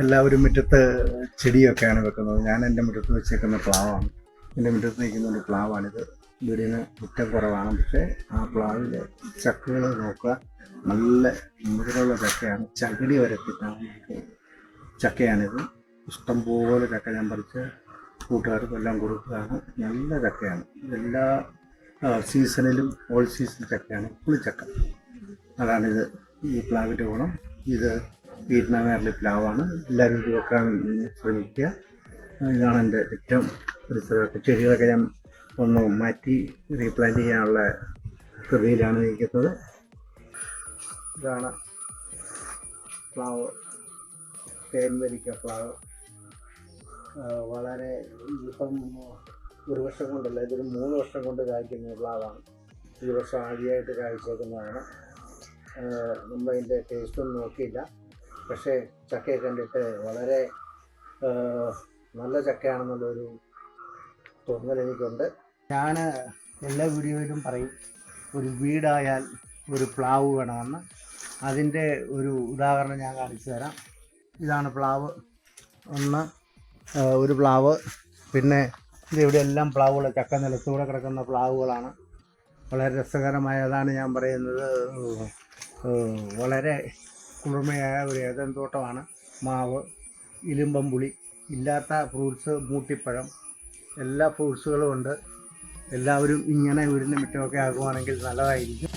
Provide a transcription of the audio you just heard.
എല്ലാവരും മുറ്റത്ത് ചെടിയൊക്കെയാണ് വെക്കുന്നത്. ഞാൻ എൻ്റെ മുറ്റത്ത് വെച്ചേക്കുന്ന പ്ലാവാണ്. എൻ്റെ മുറ്റത്ത് നിൽക്കുന്ന ഒരു പ്ലാവാണിത്. വീടിന് മുറ്റം കുറവാണ്, പക്ഷേ ആ പ്ലാവിലെ ചക്കകൾ നോക്കുക, നല്ല മധുരമുള്ള ചക്കയാണ്. ചകിടി വരത്തിട്ടാണ് ചക്കയാണിത്. ഇഷ്ടംപോലെ ചക്ക ഞാൻ പറിച്ച് കൂട്ടുകാർക്കും എല്ലാം കൊടുക്കുകയാണ്. നല്ല ചക്കയാണ്. എല്ലാ സീസണിലും ഓൾ സീസൺ ചക്കയാണ്, പുളിച്ചക്ക. അതാണിത്, ഈ പ്ലാവിൻ്റെ ഗുണം. ഇത് വീട്ടിനകത്തുള്ള പ്ലാവാണ്. എല്ലാവരും ഇത് വെക്കാൻ ശ്രമിക്കുക. ഇതാണ് എൻ്റെ ഏറ്റവും പരിസരമൊക്കെ. ചെടികളൊക്കെ ഞാൻ ഒന്ന് മാറ്റി റീപ്ലാന്റ് ചെയ്യാനുള്ള കൃതിയിലാണ് ഇരിക്കുന്നത്. ഇതാണ് പ്ലാവ്, തേൻവരിക്ക പ്ലാവ്. വളരെ ഇപ്പം ഒരു വർഷം കൊണ്ടല്ല, ഇതൊരു 3 വർഷം കൊണ്ട് കായ്ക്കുന്ന പ്ലാവാണ്. ഈ വർഷം ആദ്യമായിട്ട് കായ്ച്ചേക്കുന്നതാണ്. നമ്മളതിൻ്റെ ടേസ്റ്റൊന്നും നോക്കിയില്ല, പക്ഷേ ചക്കയെ കണ്ടിട്ട് വളരെ നല്ല ചക്കയാണെന്നുള്ളൊരു തോന്നൽ എനിക്കുണ്ട്. ഞാൻ എല്ലാ വീഡിയോയിലും പറയും, ഒരു വീടായാൽ ഒരു പ്ലാവ് വേണമെന്ന്. അതിൻ്റെ ഒരു ഉദാഹരണം ഞാൻ കാണിച്ചു തരാം. ഇതാണ് പ്ലാവ്, ഒരു പ്ലാവ്. പിന്നെ ഇതിവിടെ എല്ലാം പ്ലാവുകൾ, ചക്ക നിലത്തൂടെ കിടക്കുന്ന പ്ലാവുകളാണ്. വളരെ രസകരമായതാണ്. ഞാൻ പറയുന്നത് വളരെ കുളിർമയായ ഒരു ഏദൻ തോട്ടമാണ്. മാവ്, ഇലുമ്പമ്പുളി, ഇല്ലാത്ത ഫ്രൂട്ട്സ്, മൂട്ടിപ്പഴം, എല്ലാ ഫ്രൂട്ട്സുകളും ഉണ്ട്. എല്ലാവരും ഇങ്ങനെ വീടിൻ്റെ മുറ്റമൊക്കെ ആകുവാണെങ്കിൽ നല്ലതായിരിക്കും.